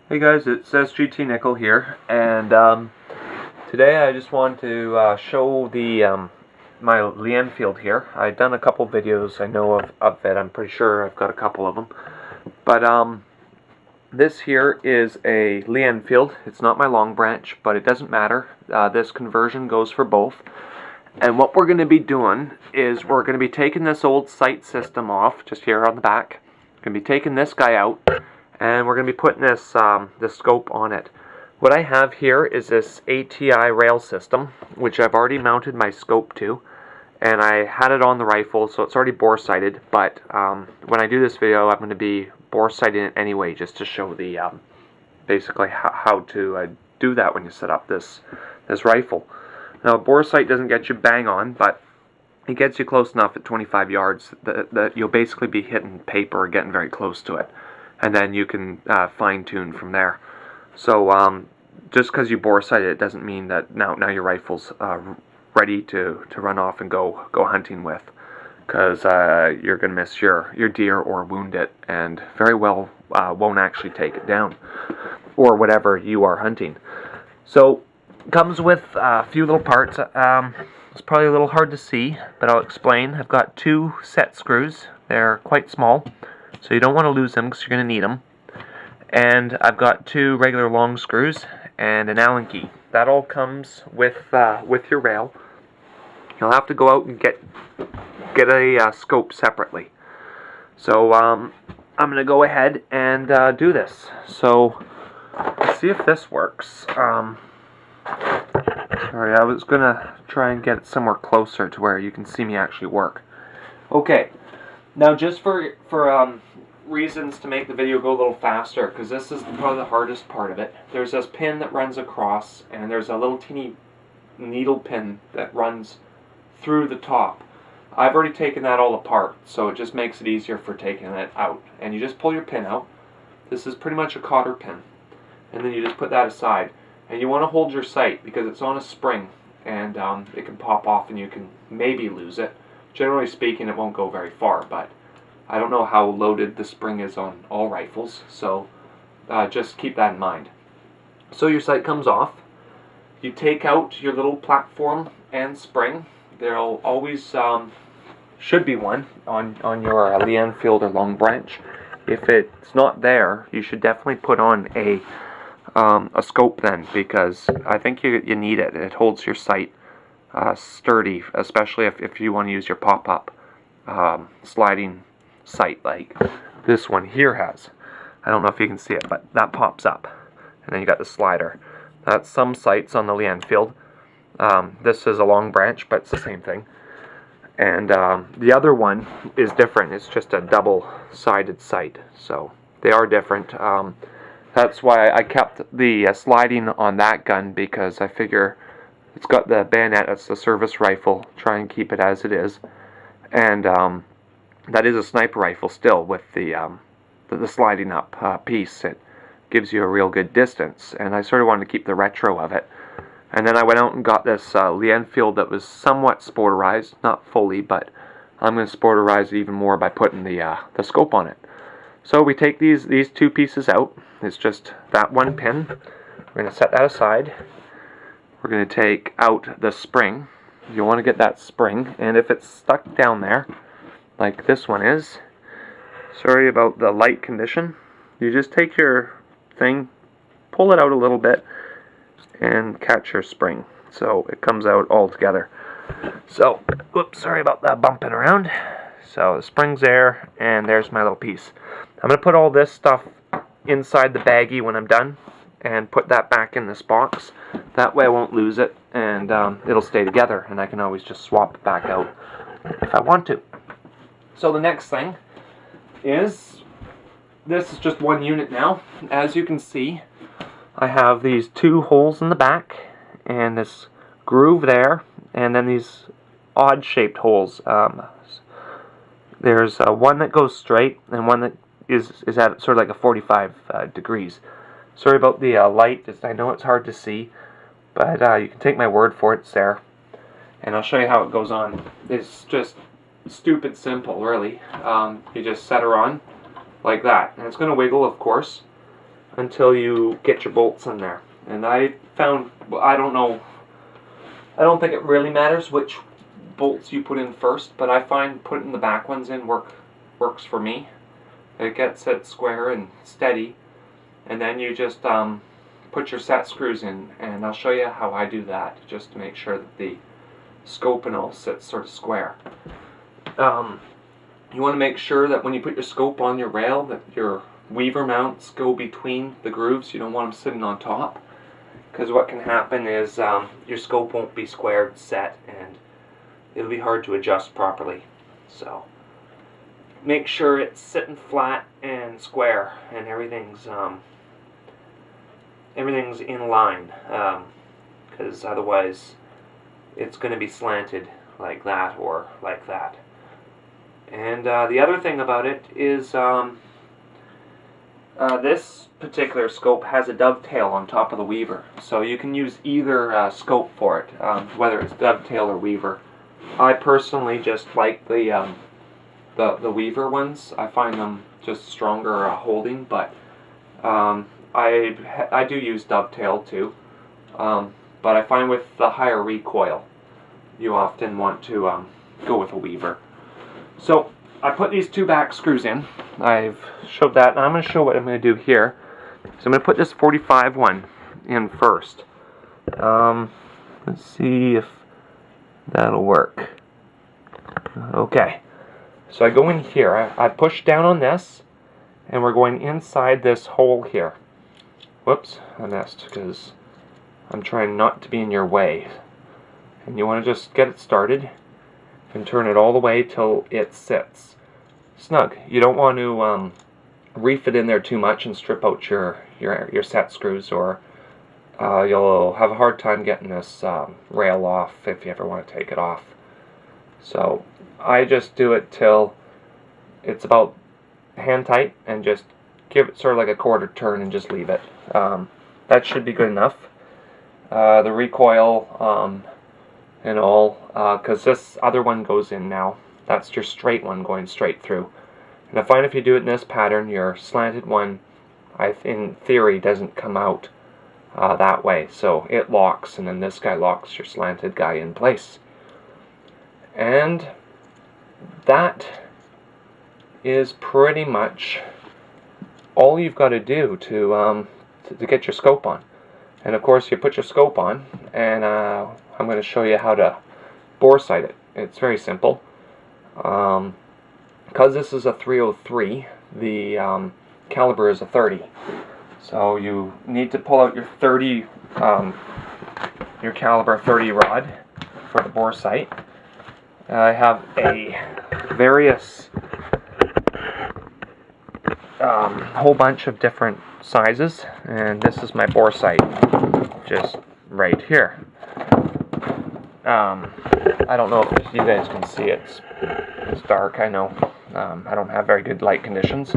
Hey guys, it's SGT Nickel here, and today I just want to show the my engfeild here. I've done a couple videos, I know of it. I'm pretty sure I've got a couple of them. But this here is a engfeild. It's not my long branch, but it doesn't matter. This conversion goes for both. And what we're going to be doing is we're going to be taking this old sight system off, just here on the back. We're going to be taking this guy out, and we're going to be putting this scope on it. What I have here is this ATI rail system, which I've already mounted my scope to, and I had it on the rifle, so it's already bore sighted. But when I do this video, I'm going to be bore sighting it anyway, just to show the basically how to do that when you set up this rifle. Now, a bore sight doesn't get you bang on, but it gets you close enough at 25 yards that you'll basically be hitting paper or getting very close to it. And then you can fine-tune from there. So just because you bore sight it doesn't mean that now your rifle's ready to run off and go hunting with, because you're going to miss your deer or wound it, and very well won't actually take it down, or whatever you are hunting. So it comes with a few little parts. It's probably a little hard to see, but I'll explain. I've got 2 set screws. They're quite small, so you don't want to lose them because you're going to need them. And I've got 2 regular long screws and an Allen key. That all comes with your rail. You'll have to go out and get a scope separately. So I'm going to go ahead and do this. So let's see if this works. Sorry, I was going to try and get it somewhere closer to where you can see me actually work. Okay, now just for reasons to make the video go a little faster, because this is probably the hardest part of it. There's this pin that runs across, and there's a little teeny needle pin that runs through the top. I've already taken that all apart, so it just makes it easier for taking it out. And you just pull your pin out. This is pretty much a cotter pin. And then you just put that aside. And you want to hold your sight because it's on a spring, and it can pop off and you can maybe lose it. Generally speaking, it won't go very far, but I don't know how loaded the spring is on all rifles, so just keep that in mind. So your sight comes off. You take out your little platform and spring. There'll always should be one on your engfeild or long branch. If it's not there, you should definitely put on a scope then, because I think you need it. It holds your sight sturdy, especially if you want to use your pop-up sliding sight like this one here has. I don't know if you can see it, but that pops up, and then you got the slider. That's some sights on the engfeild. This is a long branch, but it's the same thing. And the other one is different. It's just a double-sided sight, so they are different. That's why I kept the sliding on that gun, because I figure it's got the bayonet. It's the service rifle. Try and keep it as it is. And that is a sniper rifle still, with the sliding up piece. It gives you a real good distance. And I sort of wanted to keep the retro of it. And then I went out and got this engfeild that was somewhat sporterized. Not fully, but I'm going to sporterize it even more by putting the scope on it. So we take these 2 pieces out. It's just that one pin. We're going to set that aside. We're going to take out the spring. You want to get that spring, and if it's stuck down there, like this one is, sorry about the light condition, you just take your thing, pull it out a little bit, and catch your spring. So it comes out all together. So, whoops, sorry about that bumping around. So the spring's there, and there's my little piece. I'm going to put all this stuff inside the baggie when I'm done, and put that back in this box. That way I won't lose it, and it'll stay together, and I can always just swap it back out if I want to. So the next thing is, this is just one unit now. As you can see, I have these 2 holes in the back, and this groove there, and then these odd shaped holes. There's one that goes straight, and one that is at sort of like a 45 degrees. Sorry about the light. I know it's hard to see, but you can take my word for it. It's there, and I'll show you how it goes on. It's just stupid simple, really. You just set her on like that, and it's going to wiggle, of course. until you get your bolts in there. And I found, I don't think it really matters which bolts you put in first, but I find putting the back ones in works for me. It gets it square and steady, and then you just put your set screws in, and I'll show you how I do that, just to make sure that the scope and all sits sort of square. You want to make sure that when you put your scope on your rail, that your weaver mounts go between the grooves. You don't want them sitting on top, because what can happen is your scope won't be squared set, and it'll be hard to adjust properly. So make sure it's sitting flat and square, and everything's in line, because otherwise it's going to be slanted like that or like that. And the other thing about it is this particular scope has a dovetail on top of the weaver, so you can use either scope for it, whether it's dovetail or weaver. I personally just like the weaver ones. I find them just stronger holding, but I do use dovetail too. But I find with the higher recoil, you often want to go with a weaver. So I put these two back screws in. I've showed that, and I'm going to show what I'm going to do here. So I'm going to put this 45 one in first. Let's see if that'll work. Okay. So I go in here. I push down on this, and we're going inside this hole here. Whoops, I missed because I'm trying not to be in your way. And you want to just get it started and turn it all the way till it sits snug. You don't want to reef it in there too much and strip out your set screws, or you'll have a hard time getting this rail off if you ever want to take it off. So I just do it till it's about hand tight, and just give it sort of like a quarter turn and just leave it. That should be good enough. The recoil and all, because this other one goes in now. That's your straight one going straight through. And I find if you do it in this pattern, your slanted one, in theory, doesn't come out that way. So it locks, and then this guy locks your slanted guy in place. And that is pretty much all you've got to do to get your scope on. And of course, you put your scope on, and I'm going to show you how to bore sight it. It's very simple. Because this is a 303, the caliber is a 30. So you need to pull out your 30, your caliber 30 rod for the bore sight. I have a various whole bunch of different sizes, and this is my bore sight, just right here. I don't know if you guys can see it. It's dark, I know. I don't have very good light conditions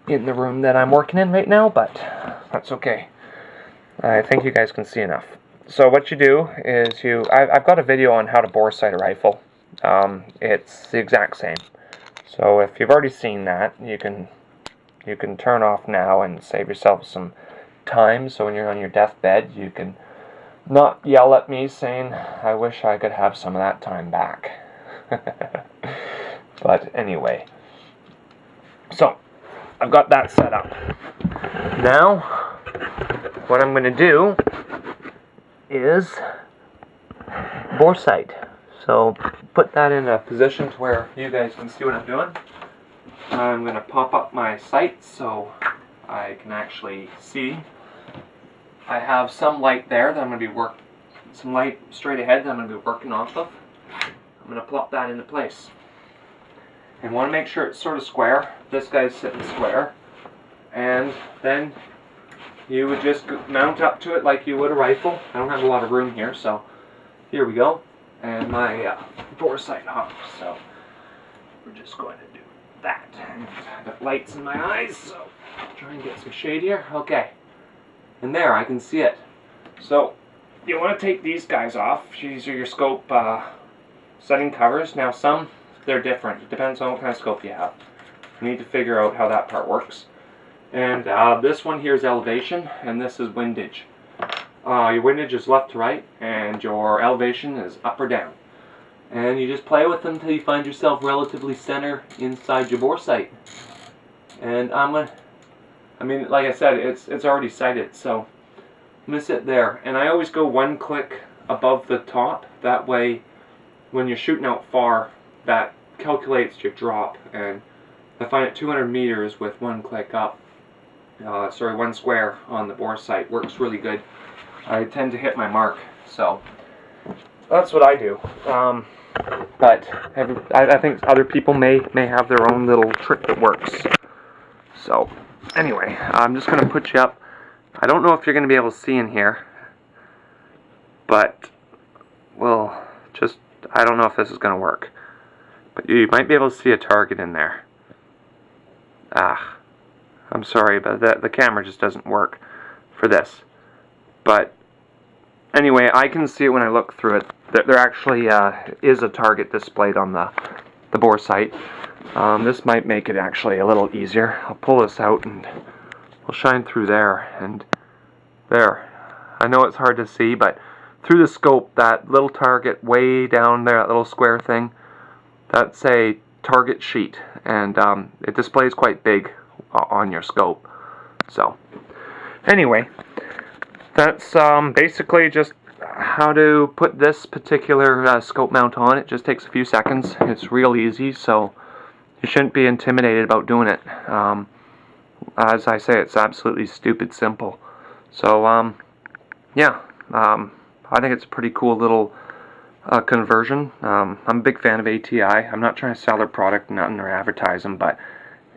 in the room that I'm working in right now, but that's okay. I think you guys can see enough. So what you do is I've got a video on how to bore sight a rifle. It's the exact same. So if you've already seen that, you can turn off now and save yourself some time, so when you're on your deathbed, you can not yell at me saying, I wish I could have some of that time back. But anyway, so I've got that set up. Now, what I'm going to do is bore sight. So put that in a position to where you guys can see what I'm doing. I'm going to pop up my sight so I can actually see. I have some light there that I'm going to be some light straight ahead that I'm going to be working off of. I'm going to plop that into place. And want to make sure it's sort of square. This guy's sitting square. And then you would just mount up to it like you would a rifle. I don't have a lot of room here, so here we go. And my bore sight hook. So we're just going to do that. And I've got lights in my eyes, so I'll try and get some shade here. Okay. And there, I can see it. So you want to take these guys off. These are your scope setting covers. Now they're different. It depends on what kind of scope you have. You need to figure out how that part works. And this one here is elevation, and this is windage. Your windage is left to right, and your elevation is up or down. And you just play with them until you find yourself relatively center inside your bore sight. And like I said, it's already sighted, so I'm gonna sit there. And I always go one click above the top. That way, when you're shooting out far, that calculates your drop. And I find at 200 meters with one click up, one square on the bore sight works really good. I tend to hit my mark, so that's what I do. But I think other people may have their own little trick that works. So anyway, I'm just going to put you up. I don't know if you're going to be able to see in here, but well, I don't know if this is going to work. But you might be able to see a target in there. I'm sorry, but the camera just doesn't work for this. But anyway, I can see it when I look through it. There actually is a target displayed on the bore sight. This might make it actually a little easier. I'll pull this out and we'll shine through there. And there. I know it's hard to see, but through the scope, that little target way down there, that little square thing, that's a target sheet. And it displays quite big on your scope. So anyway, that's basically just how to put this particular scope mount on. It just takes a few seconds. It's real easy, so you shouldn't be intimidated about doing it. As I say, it's absolutely stupid simple. So yeah, I think it's a pretty cool little conversion. I'm a big fan of ATI. I'm not trying to sell their product, nothing, or advertise them, but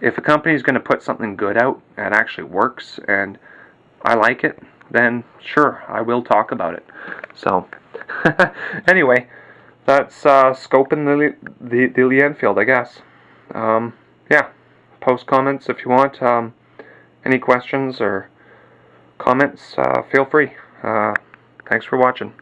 if a company is going to put something good out that actually works and I like it, then sure, I will talk about it. So anyway, that's scoping the Enfield, I guess. Yeah, post comments if you want. Any questions or comments, feel free. Thanks for watching.